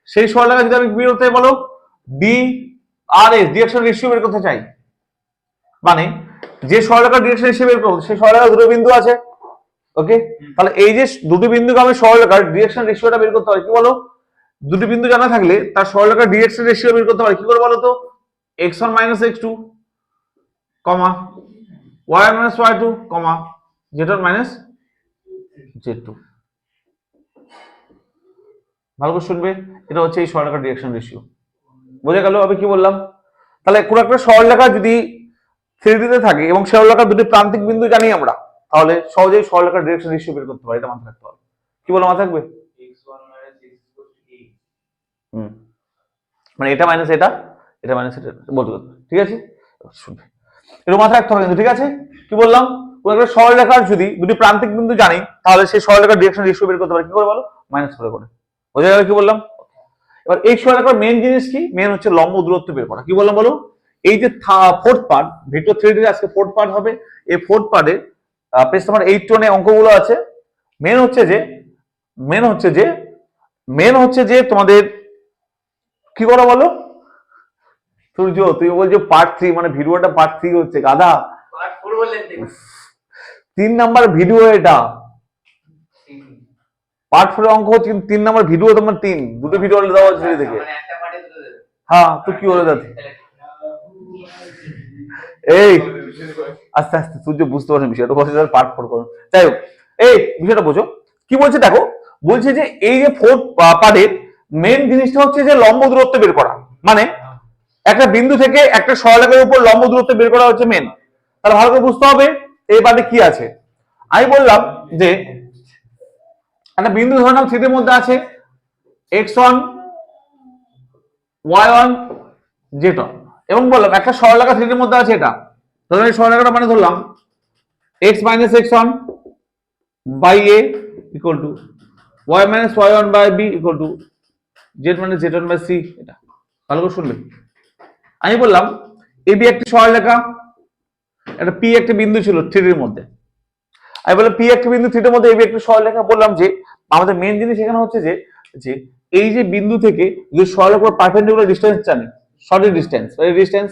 সেই সরলরেখা যদি আমি বের করতে বলো ডি আর এস ডিরেকশন রেশিও বের করতে চাই, মানে যে সরলরেখা ডিরেকশন রেশিও বের করবো সেই সরলরেখা দুটো বিন্দু আছে। ওকে, তাহলে এই যে দুটো বিন্দুকে আমি সরলরেখার ডিরেকশন রেশিওটা বের করতে হয়, কি বলো? দুটি বিন্দু জানা থাকলে তার সরলরেখার ডিরেকশন রেশিও বের করতে হয়, কি করে বলো তো? x1 মাইনাস x2 কমা y1 মাইনাস y2 কমা z1 মাইনাস z2। ভালো করে শুনবে, এটা হচ্ছে এই সরলরেখার ডিরেকশন রেশিও। বোঝা গেল আমি কি বললাম? তাহলে কোন একটা সরলরেখা যদি থ্রিডিতে থাকে এবং সরলরেখার দুটি প্রান্তিক বিন্দু জানি আমরা, তাহলে সহজেই সরলরেখার ডিরেকশন রেশিও বের করতে পারি, এটা মাথায় রাখতে হবে। কি বলো, মাথায় থাকবে? মানে এটা মাইনাস এটা, এটা মাইনাস এটা বলতে পারবে, ঠিক আছে? শুনবে, এটা মাথায় রাখতে হবে কিন্তু, ঠিক আছে? কি বললাম, কোন একটা সরলরেখার যদি দুটি প্রান্তিক বিন্দু জানি, তাহলে সেই সরলরেখার ডিরেকশন রেশিও বের করতে পারি, কি করে বলো? মাইনাস করে করে। বোঝা গেল কি বললাম? এবার এই সরলরেখার মেন জিনিস কি? মেন হচ্ছে লম্ব দূরত্ব বের করা। কি বললাম বলো? এই যে ফোর্থ পার্ট, ভেক্টর থ্রিডির আজকে ফোর্থ পার্ট হবে। এই ফোর্থ পার্টে পেজ নাম্বার 81 অঙ্কগুলো আছে। মেন হচ্ছে যে তোমাদের কি করো বলো? সূর্য তুই বলছো পার্ট 3, মানে ভিডিওটা পার্ট 3 হচ্ছে, গাধা। পার্ট 4 বললেন, 3 নাম্বার ভিডিও এটা, পার্ট 4 অঙ্ক হচ্ছে 3 নাম্বার ভিডিও, তোমার 3 দুটো ভিডিও দেওয়া আছে দেখে, মানে একটা পার্টে দুটো দেবে। হ্যাঁ, তো কি হলো দাদা? এই আস্তে আস্তে সূর্য বুঝতে পারছেন বিষয়টা, বলছে পার্ট 4 করুন। যাই হোক, এই বিষয়টা বোঝো কি বলছে দেখো, বলছে যে এই যে ফোর্থ পার্টের মেন জিনিসটা হচ্ছে যে লম্ব দূরত্ব বের করা, মানে একটা বিন্দু থেকে একটা সরলরেখার উপর লম্ব দূরত্ব বের করা হচ্ছে মেন। তাহলে ভালো করে বুঝতে হবে এই পার্টে কি আছে। আমি বললাম যে একটা বিন্দু ধরলাম থ্রিডির মধ্যে আছে x1 y1 z1, এবং বললাম একটা সরলরেখা থ্রিডির মধ্যে আছে এটা, ধরলাম এই সরলরেখাটা মানে ধরলাম x minus x1 by a equal to y minus y1 by b equal to z minus z1 by c। এটা ভালো করে শুনবে, আমি বললাম এবি একটি সরলরেখা, একটা পি একটা বিন্দু ছিল থ্রির মধ্যে। আমি বললাম পি একটা বিন্দু থ্রির মধ্যে এবি একটি সরলরেখা। বললাম যে আমাদের মেন জিনিস এখানে হচ্ছে যে যে এই যে বিন্দু থেকে যে সরলরেখার পারপেন্ডিকুলার ডিসটেন্স জানি, শর্টের ডিসটেন্স, ডিসটেন্স,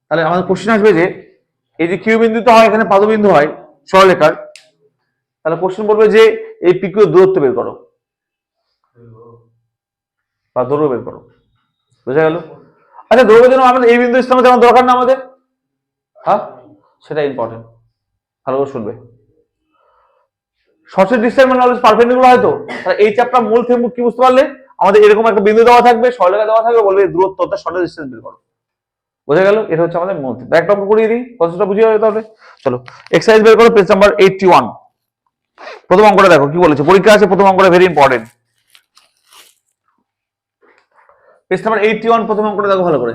তাহলে আমাদের কোশ্চেন আসবে যে এই যে কিউ বিন্দু তো হয় এখানে পাদবিন্দু হয় সরলরেখার, তাহলে কোশ্চেন বলবে যে এই পি কিউ দূরত্ব বের করো বা দৈর্ঘ্য বের করো। বুঝা গেল? আচ্ছা দৈর্ঘ্যের জন্য আমাদের এই বিন্দু স্থানে যেমন দরকার না আমাদের, হ্যাঁ সেটা ইম্পর্টেন্ট, ভালো করে শুনবে। শর্টের ডিসটেন্স মানে অলওয়েজ পারপেন্ডিকুলার হয় তো, তাহলে এই চ্যাপ্টার মূল থিম কি বুঝতে পারলে? আমাদের এরকম একটা বিন্দু দেওয়া থাকবে, সরলরেখা দেওয়া থাকবে, বলবে দূরত্ব অর্থাৎ শর্টের ডিসটেন্স বের করো। বুঝা গেল? এটা হচ্ছে আমাদের মূল থিম। একটা অঙ্ক করিয়ে দিই, কতটা বুঝিয়ে হবে তাহলে। চলো এক্সারসাইজ বের করো, পেজ নাম্বার 81। প্রথম অঙ্কটা দেখো কি বলেছে, পরীক্ষা আছে প্রথম অঙ্কটা ভেরি ইম্পর্টেন্ট। পেজ নাম্বার 81 প্রথম অঙ্কটা দেখো ভালো করে।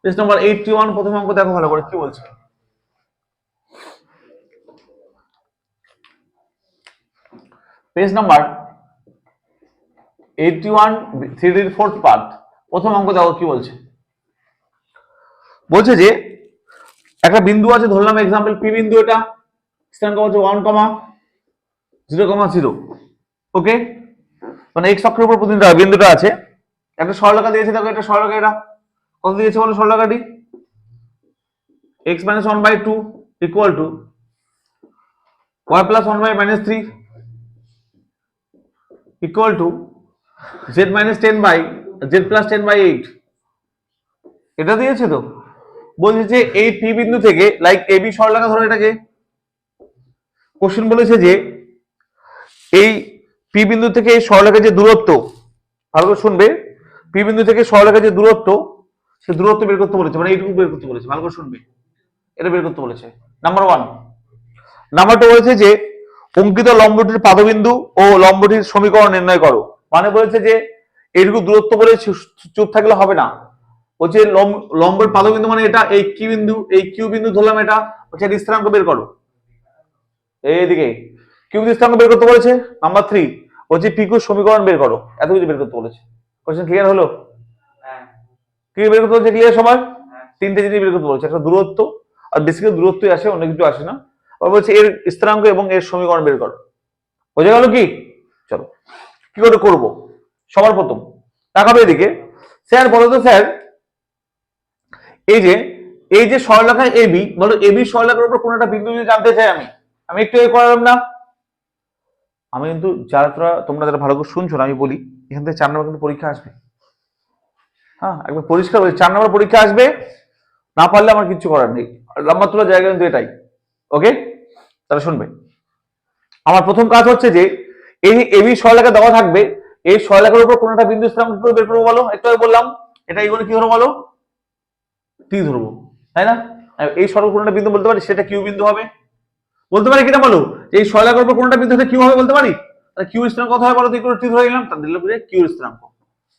পেজ নাম্বার 81 প্রথম অঙ্ক দেখো ভালো করে কি বলছে। পেজ নাম্বার 81 3D এর ফোর্থ পার্ট প্রথম অঙ্ক দেখো কি বলছে। বলছে যে একটা বিন্দু আছে, ধরলাম এক্সাম্পল পি বিন্দু, এটা স্থানাঙ্ক হচ্ছে 1,0,0, ওকে, মানে এক্স অক্ষের উপর বিন্দুটা আছে। একটা সরলরেখা দিয়েছে, দেখো এটা সরলরেখা, এটা কত দিয়েছে বলো সরলরেখাটি, x - 1/2 equal to y + 1/-3 equal to z - 10/z + 10/8। এটা দিয়েছে তো। বলছে যে এই পি বিন্দু থেকে লাইক এবি সরলরেখা ধরো এটাকে, কোশ্চেন বলেছে যে এই পি বিন্দু থেকে এই সরলরেখার যে দূরত্ব, ভালো করে শুনবে, পি বিন্দু থেকে সরলরেখার যে দূরত্ব, সে দূরত্ব বের করতে বলেছে, মানে এইটুকু বের করতে বলেছে, ভালো করে শুনবে, এটা বের করতে বলেছে নাম্বার 1। নাম্বার 2 বলেছে যে অঙ্কিত লম্বটির পাদবিন্দু ও লম্বটির সমীকরণ নির্ণয় করো। মানে বলেছে যে এইটুকু দূরত্ব বলে চুপ থাকলে হবে না, বলছে লম্বের পাদবিন্দু মানে এটা, এই কিউ বিন্দু ধরলাম, এটা হচ্ছে স্থানাঙ্ক বের করো। এইদিকে কিউ স্থানাঙ্ক বের করতে বলেছে। নাম্বার 3 বলছে পিকিউ সমীকরণ বের করো, এত কিছু বের করতে বলেছে। কোশ্চেন ক্লিয়ার হলো? কি বের করতে বলেছে, ক্লিয়ার সবার? তিনটে জিনিস বের করতে বলেছে, একটা দূরত্ব, আর বেসিক্যালি দূরত্বই আসে, অন্য কিছু আসে না। আর বলছে এর স্থানাঙ্ক এবং এর সমীকরণ বের করো। বোঝা গেল কি? চলো কি করে করব। সবার প্রথম তাকাবে এদিকে, স্যার বলো তো স্যার, এই যে সরলরেখা এবি, বলো এবি সরলরেখার উপর কোন একটা বিন্দু যদি জানতে চাই আমি একটু করালাম না। আমি কিন্তু তোমরা যারা ভালো করে শুনছো না, আমি বলি এখান থেকে 4 নম্বর কিন্তু পরীক্ষা আসবে। হ্যাঁ একবার পরিষ্কার বলি, 4 নম্বর পরীক্ষা আসবে, না পারলে আমার কিছু করার নেই। লম্বা তোলার জায়গা কিন্তু এটাই, ওকে? তাহলে শুনবে, আমার প্রথম কাজ হচ্ছে যে এই এবি সরলরেখা দেওয়া থাকবে, এই সরলরেখার উপর কোন একটা বিন্দু স্থানাঙ্ক বের করবো, বলো একটু বললাম, এটা এইগুলো কি ধরবো বলো, টি ধরবো, তাই না? এই সরল কোন একটা বিন্দু বলতে পারি, সেটা কিউ বিন্দু হবে। বলতে পারি কিনা বলো, এই সরলরেখার উপর কোনটা বিন্দু কিউ হবে বলতে পারি, তাহলে কিউ স্থানাঙ্ক কত হয় বলো, তুই টি ধরে নিলাম, তাহলে দিলে কিউ স্থানাঙ্ক।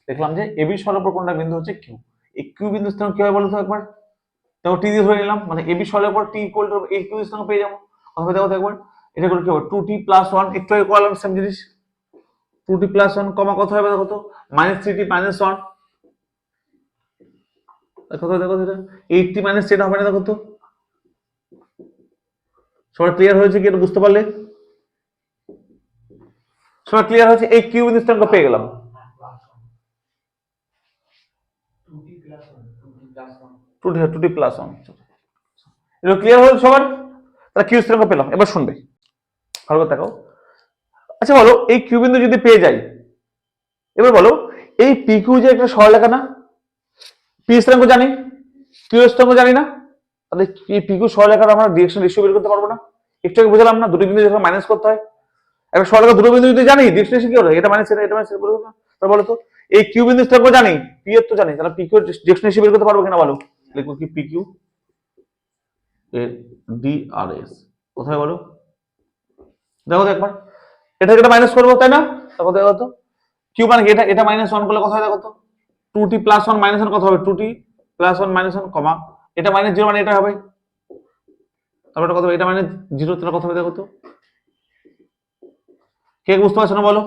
দেখলাম যে এবি সরলের উপর কোনটা বিন্দু হচ্ছে কিউ, এই কিউ বিন্দু স্থানাঙ্ক কি হয় বলো তো একবার, দেখো টি দিয়ে ধরে নিলাম, মানে এবি সরলের উপর টি ইকুয়াল টু এই কিউ স্থানাঙ্ক পেয়ে যাবো। অথবা দেখো একবার এটা করে কি হবে, 2t + 1, একটু আগে করলাম সেম জিনিস, 2t + 1 কমা কত হবে দেখো তো, -3t - 1, দেখো তো দেখো এটা 8t - 10 হবে না, দেখো তো। সবার ক্লিয়ার হয়েছে কি, এটা বুঝতে পারলে? সবার ক্লিয়ার হয়েছে? এই কিউ বিন্দু স্থানাঙ্ক পেয়ে গেলাম, 2t + 1, এটা ক্লিয়ার হলো সবার? তাহলে কিউ স্থানাঙ্ক পেলাম। এবার শুনবে ভালো করে দেখো। আচ্ছা বলো, এই কিউ বিন্দু যদি পেয়ে যাই, এবার বলো এই পি কিউ যে একটা সরলরেখা না, পি স্থানাঙ্ক জানি, কিউ স্থানাঙ্ক জানি না, তাহলে এই পি কিউ সরলরেখার আমরা ডিরেকশন রেশিও বের করতে পারবো না? একটু আগে বুঝলাম না, দুটো বিন্দু যখন মাইনাস করতে হয়, একটা সরলরেখা দুটো বিন্দু যদি জানি, ডিরেকশন রেশিও কি হবে, এটা মাইনাস এটা মাইনাস বলবো না। তাহলে বলো তো এই কিউ বিন্দু স্থানাঙ্ক জানি, পি এর তো জানি, তাহলে পি কিউ ডিরেকশন রেশিও বের করতে পারবো কিনা বলো? লিখবো কি পি কিউ এর ডিআরএস কোথায় বলো, দেখো তো একবার, এটা মাইনাস করবো তাই না, দেখো দেখো তো কিউ মানে এটা -1 করলে কথা হয়, দেখো তো 2t + 1 - 1 কত হবে, 2t + 1 - 1 কমা এটা -0 মানে এটা হবে, তারপরে কত হবে, এটা -0 তাহলে কত হবে দেখো তো। কে বুঝতে পারছো না বলো,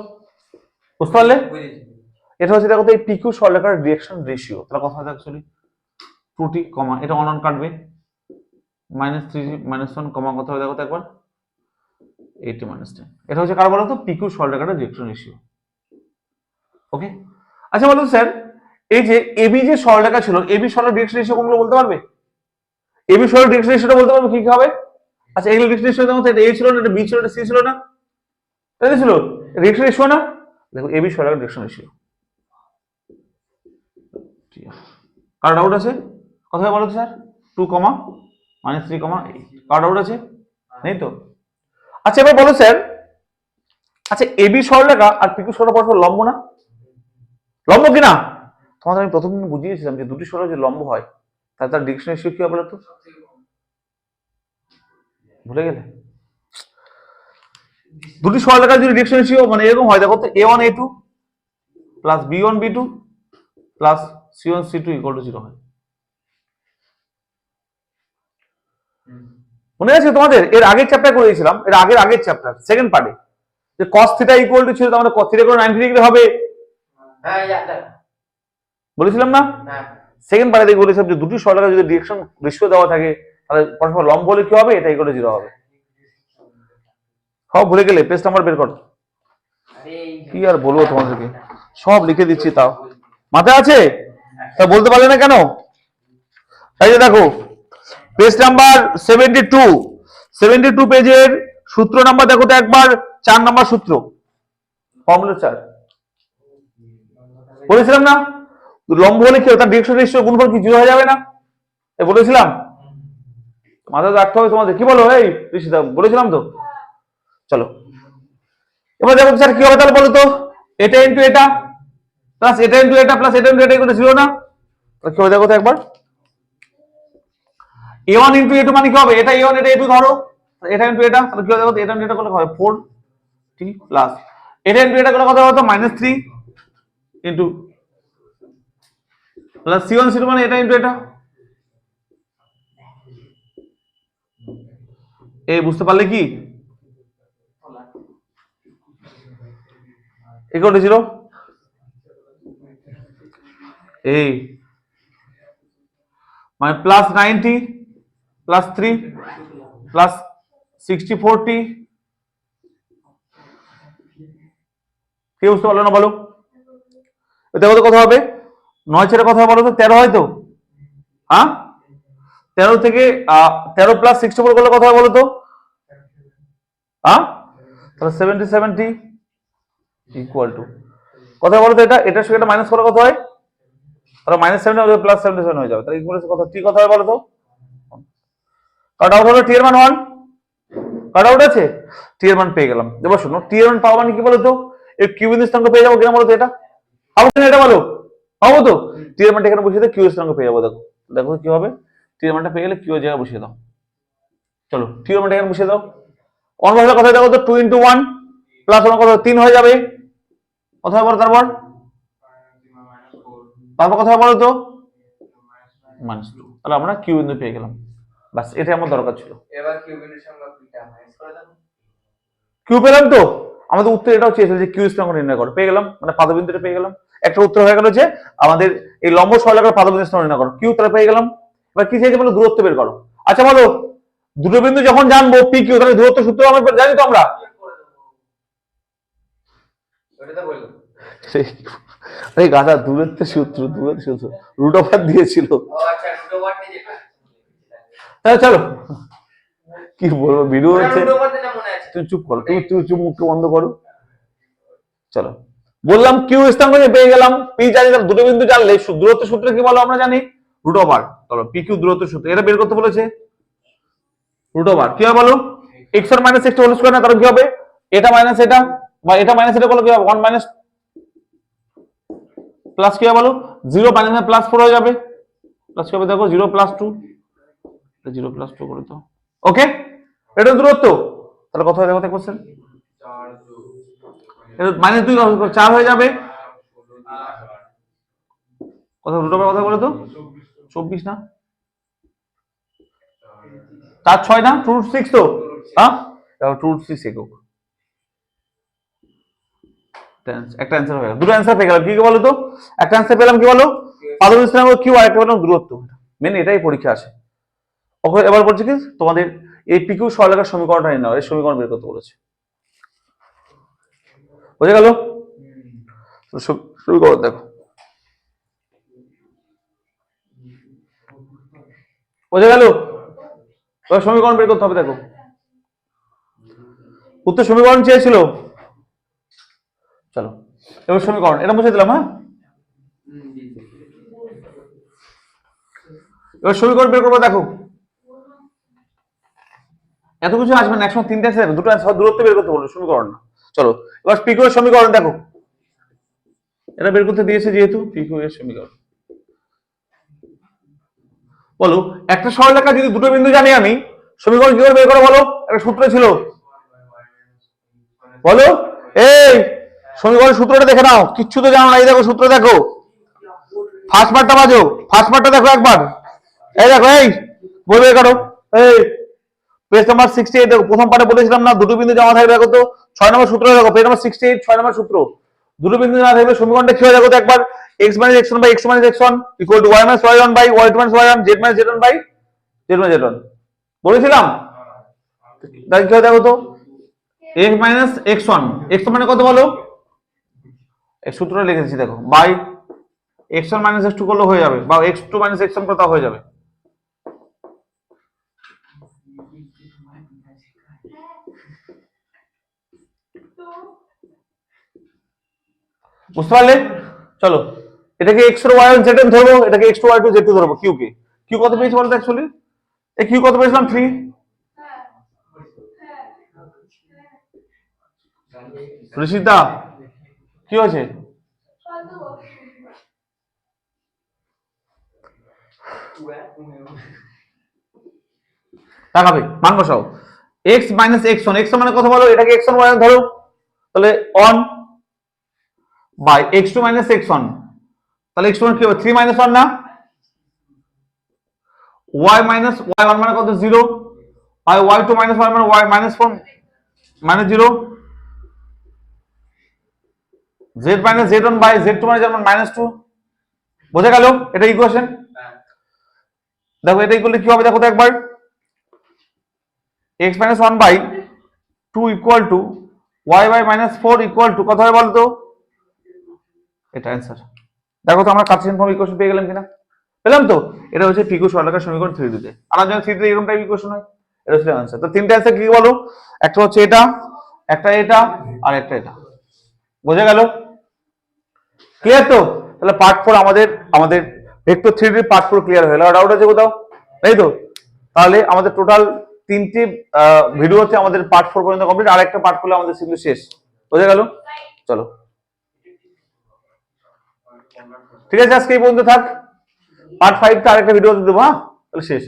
বুঝতে পারলে? এটা হচ্ছে দেখো তো এই পিকিউ সরলরেখার ডিরেকশন রেশিও। তাহলে কথা হচ্ছে অ্যাকচুয়ালি 2t কমা এটা অন কাটবে -3 -1 কমা কত হবে দেখো তো একবার 80 -10। এটা হচ্ছে কার বলো তো পিকিউ সরলরেখার ডিরেকশন রেশিও। ওকে, আচ্ছা বলুন স্যার এই যে এবি যে সরলরেখা ছিল এবি সরলরেখার ডিরেকশন রেশিও কোনগুলো বলতে পারবে? এবি সরলরেখার ডিরেকশন রেশিওটা বলতে পারবে কি কি হবে? আচ্ছা এগুলো ডিরেকশন রেশিও দেখো এটা এ ছিল না, এটা বি ছিল, এটা সি ছিল না, তাই ছিল ডিরেকশন রেশিও না। দেখো এবি সরলরেখার ডিরেকশন রেশিও। কার ডাউট আছে? কথা বলো তো স্যার 2 কমা -3 কমা 8। কার ডাউট আছে? নেই তো? আচ্ছা এবার বলো স্যার, আচ্ছা এবি সরলরেখা আর পিকিউ সরলরেখা পরস্পর লম্ব না? লম্ব কিনা? তোমাদের আমি প্রথম দিন বুঝিয়েছিলাম যে দুটি সরলরেখা যদি লম্ব হয় তাহলে তার ডিরেকশন রেশিও কি হবে বলো তো? ভুলে গেলে? দুটি সরলরেখার যদি ডিরেকশন রেশিও মানে এরকম হয় দেখো তো a1 a2 plus b1 b2 plus c1 c2 equal to 0 হয়। মনে আছে তোমাদের? এর আগের চ্যাপ্টার করেছিলাম, এর আগের চ্যাপ্টার সেকেন্ড পার্টে যে cos থিটা ইকুয়াল টু ছিল তার মানে cos থিটা ইকুয়াল 90 ডিগ্রি হবে। হ্যাঁ বলেছিলাম না? হ্যাঁ সেকেন্ড পার্টে দেখে বলেছিলাম যে দুটি সরলরেখা যদি ডিরেকশন রেশিও দেওয়া থাকে তাহলে পরস্পর লম্ব হলে কি হবে? এটা ইকুয়াল টু 0 হবে। সব ভুলে গেলে? পেজ নাম্বার বের করো। কি আর বলবো তোমাদেরকে, সব লিখে দিচ্ছি তাও মাথায় আছে, তা বলতে পারলে না কেন? এই যে দেখো পেজ নাম্বার 72 পেজের সূত্র নাম্বার দেখো তো একবার 4 নাম্বার সূত্র ফর্মুলা 4 বলেছিলাম না লম্ব হলে কি তার ডিরেকশন রেশিও গুণফল কি 0 হয়ে যাবে না? বলেছিলাম, মাথায় রাখতে হবে তোমাদের। কি বলো এই ঋষিদা? বলেছিলাম তো। চলো এবার দেখো স্যার কি হবে তাহলে বলো তো, এটা ইনটু এটা প্লাস এটা ইনটু এটা প্লাস এটা ইনটু এটা ইকুয়াল টু 0 না? কি হবে দেখো তো একবার, a1 ইনটু a2 মানে কি হবে? এটা a1 এটা a2 ধরো, এটা ইনটু এটা তাহলে কি হবে দেখো তো, এটা ইনটু এটা করলে হবে 4t প্লাস এটা ইনটু এটা করলে কত হবে তো -3 ইনটু প্লাস c1 c2 মানে এটা ইনটু এটা। এই বুঝতে পারলে কি ইকুয়াল টু 0? এই মানে প্লাস 90 প্লাস 3 প্লাস 64t। কি বুঝতে পারলো না বলো? দেখো তো কত হবে, 9 ছেড়ে কথা বলো তো 13 হয় তো? হ্যাঁ 13 থেকে 13 প্লাস 64 করলে কথা বলো তো? হ্যাঁ তাহলে 77t ইকুয়াল টু কথা বলো তো, এটা এটার সঙ্গে এটা মাইনাস করলে কত হয়? তাহলে -7 হবে প্লাস 77 হয়ে যাবে। তাহলে ইকুয়াল টু কত টি কথা হয় বলো তো? কাট আউট হলো টি এর মান 1, কাট আউট আছে, টি এর মান পেয়ে গেলাম। এবার শোনো টি এর মান পাওয়া মানে কি বলো তো, এই কিউ বিন্দু স্থানাঙ্ক পেয়ে যাবো কিনা বলো তো? এটা পাবো কিনা এটা বলো? পাবো তো? টি এর মানটা এখানে বসিয়ে দাও, কিউ স্থানাঙ্ক পেয়ে যাবো। দেখো দেখো কি হবে, টি এর মানটা পেয়ে গেলে কিউ এর জায়গায় বসিয়ে দাও। চলো টি এর মানটা এখানে বসিয়ে দাও। অন ভাষায় কথা দেখো তো 2 ইনটু 1 প্লাস 1 কত 3 হয়ে যাবে। কথা বলো তারপর তারপর কথা বলো তো -2। তাহলে আমরা কিউ বিন্দু পেয়ে গেলাম। বাস এটাই আমার দরকার ছিল। এবার কিউ বিন্দুর সঙ্গে পিটা মাইনাস করে দাও। কিউ পেলাম তো, আমাদের উত্তর এটাও চেয়েছিল যে কিউ স্থানাঙ্ক নির্ণয় করো, পেয়ে গেলাম, মানে পাদবিন্দুটা পেয়ে গেলাম। একটা উত্তর হয়ে গেল যে আমাদের এই লম্ব সরলরেখার পাদবিন্দু স্থানাঙ্ক নির্ণয় করো, কিউ তাহলে পেয়ে গেলাম। এবার কি চাইছে বলো? দূরত্ব বের করো। আচ্ছা বলো দুটো বিন্দু যখন জানবো পি কিউ তাহলে দূরত্ব সূত্র আমরা জানি তো আমরা। ওটা তো বললাম এই গাধা দূরত্বের সূত্র রুট ওভার দিয়েছিল। আচ্ছা রুট ওভার দিয়ে হ্যাঁ চলো কি বলবো ভিডিও হচ্ছে, তুই চুপ করো, তুমি চুপ মুখটা বন্ধ করো। চলো বললাম কিউ স্থানাঙ্ক পেয়ে গেলাম, পি জানি, দুটো বিন্দু জানলে দূরত্ব সূত্র কি বলো আমরা জানি রুট ওভার। চলো পি কিউ দূরত্ব সূত্র এটা বের করতে বলেছে, রুট ওভার কি হবে বলো? x এর মাইনাস x হোল স্কয়ার না, কারণ কি হবে এটা মাইনাস এটা বা এটা মাইনাস এটা করলে কি হবে 1 মাইনাস প্লাস কি হবে বলো 0 মাইনাস প্লাস 4 হয়ে যাবে, প্লাস কি হবে দেখো 0 প্লাস 2, 0 প্লাস 2 করে দাও। ওকে এটা দূরত্ব, তাহলে কত হয়ে যাবে কোশ্চেন? এটা -2 4 হয়ে যাবে। কত রুট ওভার কথা বলে তো 24 না 4 6 না 2 6 তো, হ্যাঁ 2 6 একক। একটা অ্যান্সার হয়ে গেল, দুটো অ্যান্সার পেয়ে গেলাম। কি বলো তো, একটা অ্যান্সার পেলাম কি বলো, পারভেজ ইসলামের কিউ, আর একটা পেলাম দূরত্ব। মেন এটাই পরীক্ষা আছে। ওকে, এবার বলছি কি তোমাদের এই পিকিউ সরলরেখার সমীকরণটা নিয়ে নাও, এই সমীকরণ বের করতে বলেছে। বুঝে গেল? সমীকরণ দেখো, বুঝে গেল? এবার সমীকরণ বের করতে হবে। দেখো উত্তর সমীকরণ চেয়েছিল, চলো এবার সমীকরণ এটা মুছে দিলাম। হ্যাঁ, এবার সমীকরণ বের করবো। দেখো এত কিছু আসবে না, একসময় তিনটে আসবে, দুটো দূরত্ব বের করতে বলবো, সমীকরণ না। চলো এবার পিকিউ এর সমীকরণ দেখো, এটা বের করতে দিয়েছে যেহেতু, পিকিউ এর সমীকরণ বলো। একটা সরলরেখা যদি দুটো বিন্দু জানি আমি, সমীকরণ কি করে বের করো বলো? একটা সূত্র ছিল, বলো এই সমীকরণের সূত্রটা দেখে নাও। কিচ্ছু তো জানো না, এই দেখো সূত্র দেখো, ফার্স্ট পার্টটা বাজো, ফার্স্ট পার্টটা দেখো একবার। এই দেখো, এই বই বের করো, এই পেজ নাম্বার 68 দেখো, প্রথম পার্টে বলেছিলাম না দুটো বিন্দু জমা থাকবে। দেখো তো 6 নম্বর সূত্র দেখো, পেজ নাম্বার 68 6 নম্বর সূত্র। দুটো বিন্দু জমা থাকবে, সমীকরণটা কি হয় দেখো তো একবার, x - x1 / x - x1 = y - y1 / y2 - y1 z - z1 / z - z1 বলেছিলাম। তাই কি হয় দেখো তো, x - x1, x মানে কত বলো, এই সূত্রটা লিখেছি দেখো, বাই x1 - x2 করলে হয়ে যাবে, বা x2 - x1 করতে হয়ে যাবে। বুঝতে পারলে? চলো এটাকে x র y1 z1 ধরবো, এটাকে x2 y2 z2 ধরবো। কিউ কে, কিউ কত পেয়েছি বলতো? অ্যাকচুয়ালি এই কিউ কত পেয়েছিলাম? 3। ঋষিতা কি হয়েছে? তাকাবে, মান বসাও। x - x1, x মানে কত বলো, এটাকে x1 y1 ধরো, তাহলে 1 বাই x2 - x1, তাহলে x1 কি হবে 3 - 1 না, y - y1 মানে কত 0, আর y2 - y মানে y -4 -0, z - z1 by z2 - z1 -2। বোঝা গেল? এটা ইকুয়েশন। দেখো এটা করলে কি হবে দেখো তো একবার, x - 1 by 2 equal to y by -4 equal to কত হয় বলতো? এটা অ্যান্সার। দেখো তো আমরা কার্টেসিয়ান ফর্ম ইকুয়েশন পেয়ে গেলাম কিনা? পেলাম তো। এটা হচ্ছে পিকিউ সরলরেখার সমীকরণ 3D তে। আমরা জানি 3D তে এরকম টাইপ ইকুয়েশন হয়। এটা হচ্ছে অ্যান্সার। তো তিনটা অ্যান্সার কি বলো? একটা হচ্ছে এটা, একটা এটা, আর একটা এটা। বোঝা গেল? ক্লিয়ার তো? তাহলে পার্ট 4 আমাদের ভেক্টর 3D পার্ট 4 ক্লিয়ার হয়ে গেল। ডাউট আছে কোথাও? তাই তো? তাহলে আমাদের টোটাল তিনটি ভিডিও হচ্ছে আমাদের পার্ট 4 পর্যন্ত কমপ্লিট, আর একটা পার্ট করলে আমাদের সিরিজ শেষ। বোঝা গেল? চলো ঠিক আছে, আজকে এই পর্যন্ত থাক। পার্ট 5 টা আরেকটা ভিডিওতে দেবো। হ্যাঁ, তাহলে শেষ।